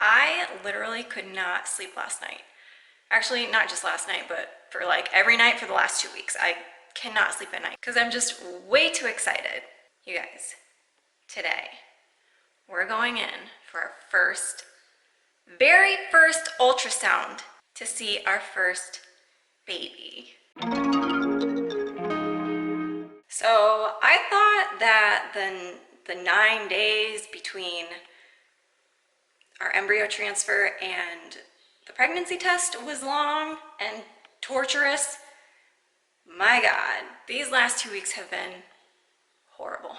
I literally could not sleep last night. Actually, not just last night, but for like every night for the last 2 weeks. I cannot sleep at night because I'm just way too excited. You guys, today we're going in for our very first ultrasound to see our first baby. So I thought that the 9 days between our embryo transfer and the pregnancy test was long and torturous. My God, these last 2 weeks have been horrible.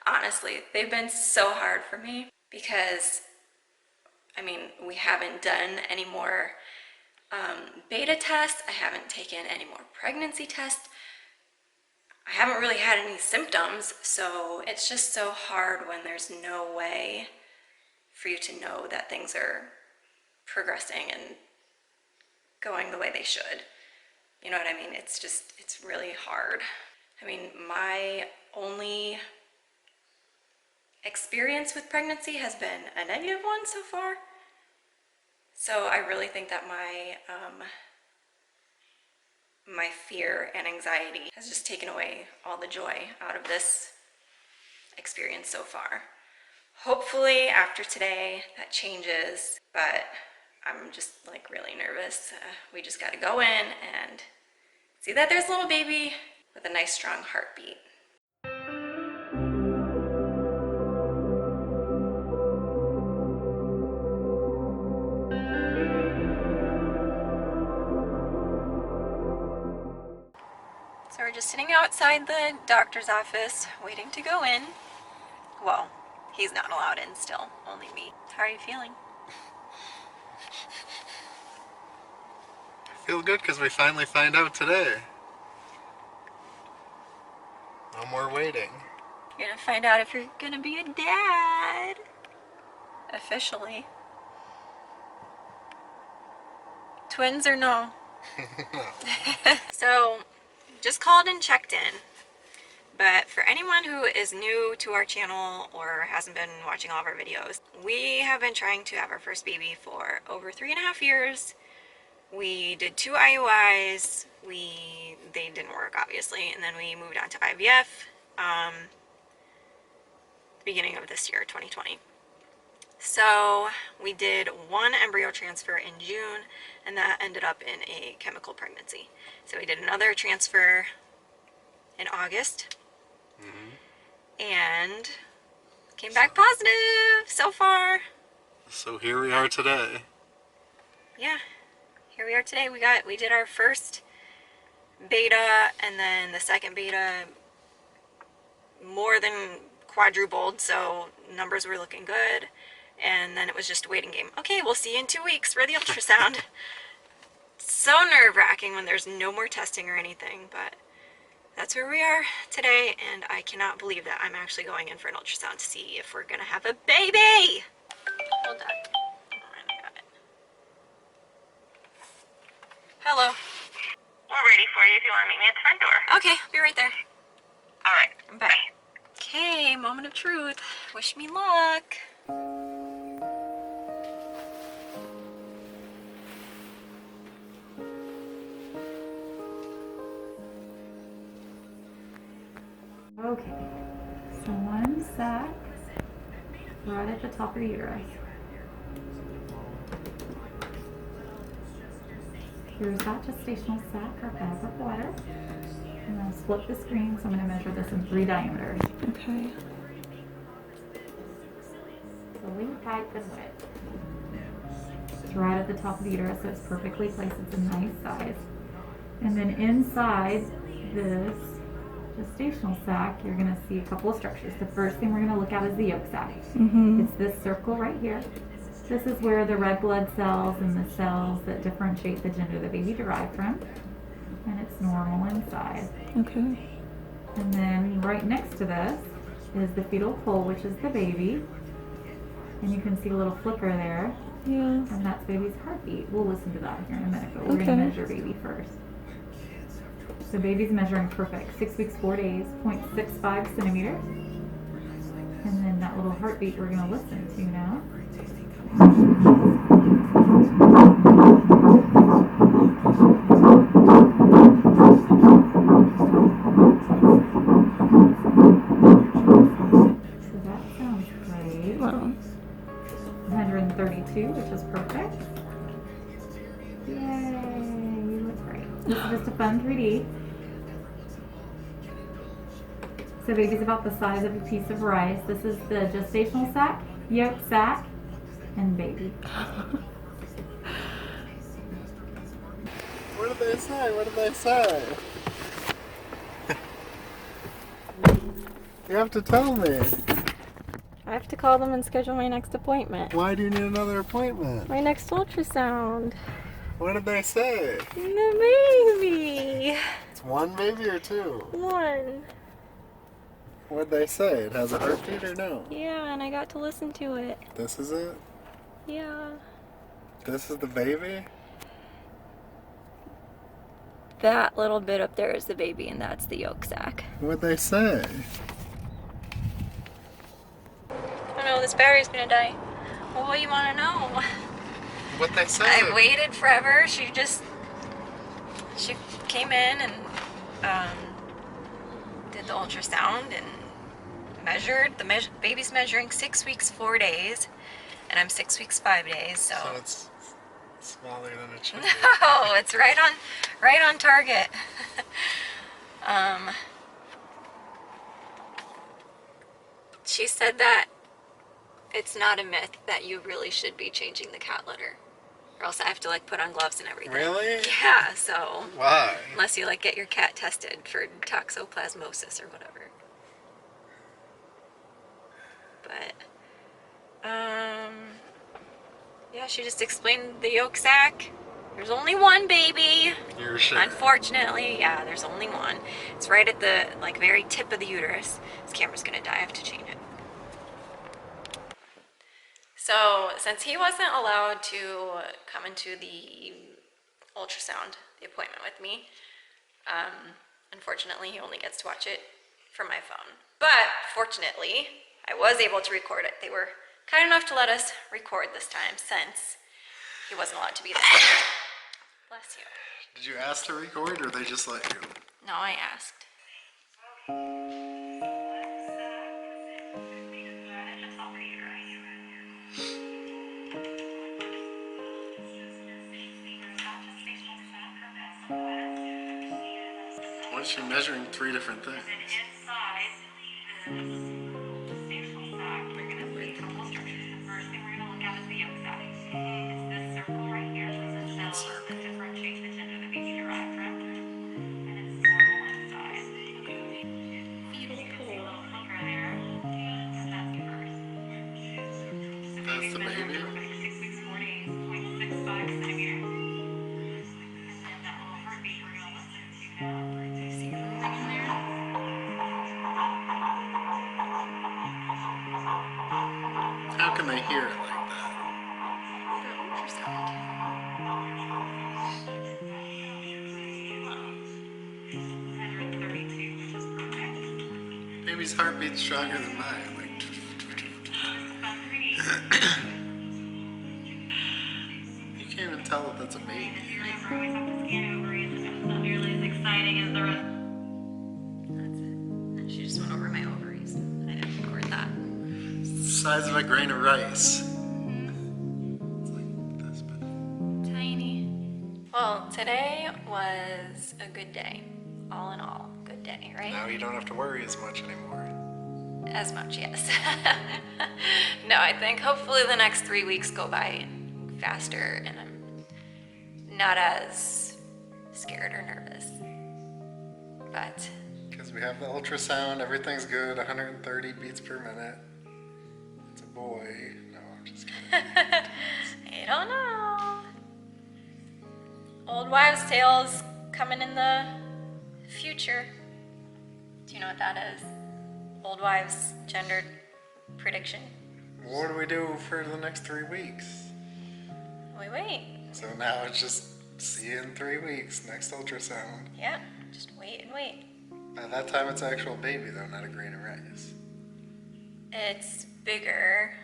Honestly, they've been so hard for me because, I mean, we haven't done any more beta tests. I haven't taken any more pregnancy tests. I haven't really had any symptoms, so it's just so hard when there's no way for you to know that things are progressing and going the way they should. You know what I mean? It's really hard. I mean, my only experience with pregnancy has been a negative one so far. So I really think that my fear and anxiety has just taken away all the joy out of this experience so far. Hopefully after today that changes, but I'm just like really nervous. We just got to go in and see that there's a little baby with a nice strong heartbeat. So we're just sitting outside the doctor's office waiting to go in. Well, he's not allowed in still, only me. How are you feeling? I feel good because we finally find out today. No more waiting. You're gonna find out if you're gonna be a dad. Officially. Twins or no? So, just called and checked in. But for anyone who is new to our channel or hasn't been watching all of our videos, we have been trying to have our first baby for over 3.5 years. We did 2 IUIs. They didn't work, obviously, and then we moved on to IVF the beginning of this year, 2020. So we did 1 embryo transfer in June, and that ended up in a chemical pregnancy. So we did another transfer in August, and came back positive so far. So here we are today. Yeah, here we are today. We did our first beta, and then the second beta more than quadrupled, so numbers were looking good. And then it was just a waiting game. Okay, we'll see you in 2 weeks for the ultrasound. So nerve-wracking when there's no more testing or anything, but that's where we are today, and I cannot believe that I'm actually going in for an ultrasound to see if we're gonna have a baby. Hold on. I got it. Hello. We're ready for you if you want to meet me at the front door. Okay, be right there. All right. I'm back. Okay, moment of truth. Wish me luck. Okay, so 1 sac right at the top of the uterus. Here's that gestational sac or bag of water. And I'll split the screen, so I'm going to measure this in 3 diameters. Okay. So length, height, and width. It's right at the top of the uterus, so it's perfectly placed. It's a nice size. And then inside this gestational sac, you're going to see a couple of structures. The first thing we're going to look at is the yolk sac. It's this circle right here. This is where the red blood cells and the cells that differentiate the gender the baby derived from. And it's normal inside. Okay. And then right next to this is the fetal pole, which is the baby. And you can see a little flicker there. Yeah. And that's baby's heartbeat. We'll listen to that here in a minute, but we're going to measure baby first. So baby's measuring perfect. 6 weeks, 4 days, 0.65 centimeters. And then that little heartbeat we're going to listen to now. So that sounds great. Wow. 132, which is perfect. Yay, you look great. This is just a fun 3D. So baby's about the size of a piece of rice. This is the gestational sac, yolk sac, and baby. What did they say? What did they say? You have to tell me. I have to call them and schedule my next appointment. Why do you need another appointment? My next ultrasound. What did they say? The baby. It's one baby or two? One. What'd they say? It has a heartbeat or no? Yeah, and I got to listen to it. This is it? Yeah. This is the baby? That little bit up there is the baby, and that's the yolk sac. What'd they say? Oh no, this battery's gonna die. Well, what do you want to know? What'd they say? I waited forever. She came in and did the ultrasound and measured. The baby's measuring 6 weeks, 4 days, and I'm 6 weeks, 5 days. So it's smaller than it should be. no, it's right on target. She said that it's not a myth that you really should be changing the cat litter, or else I have to like put on gloves and everything. Really? Yeah. So Why? unless you like get your cat tested for toxoplasmosis or whatever. But yeah, she just explained the yolk sac. There's only one baby. You're sure? Unfortunately, yeah, there's only one. It's right at the like very tip of the uterus. This camera's gonna die. I have to change it. So since he wasn't allowed to come into the ultrasound, the appointment with me, unfortunately he only gets to watch it from my phone. But fortunately, I was able to record it. They were kind enough to let us record this time since he wasn't allowed to be there. Bless you. Did you ask to record or they just let you? No, I asked. Why is she measuring 3 different things? That's the baby? How can they hear it like that? Baby's heartbeat's stronger than mine. Like, you can't even tell if that's a baby. That's it. And she just went over my ovaries. I didn't record that. It's the size of a grain of rice. It's like this, but Tiny. Well, today was a good day. All in all, good day, right? now you don't have to worry as much anymore. As much, yes. No, I think hopefully the next 3 weeks go by faster and I'm not as scared or nervous. But Because we have the ultrasound, everything's good, 130 beats per minute. It's a boy. No, I'm just kidding. I don't know. Old wives' tales coming in the future. Do you know what that is? Old wives' gendered prediction. What do we do for the next 3 weeks? Wait. So now it's just see you in 3 weeks, next ultrasound. Yeah, just wait and wait. By that time it's actual baby though, not a grain of rice. It's bigger.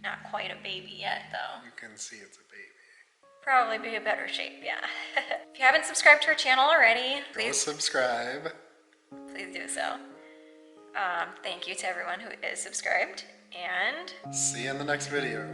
Not quite a baby yet, though. You can see it's a baby. probably be a better shape, yeah. If you haven't subscribed to our channel already, Go please subscribe. do so. Thank you to everyone who is subscribed, and See you in the next video.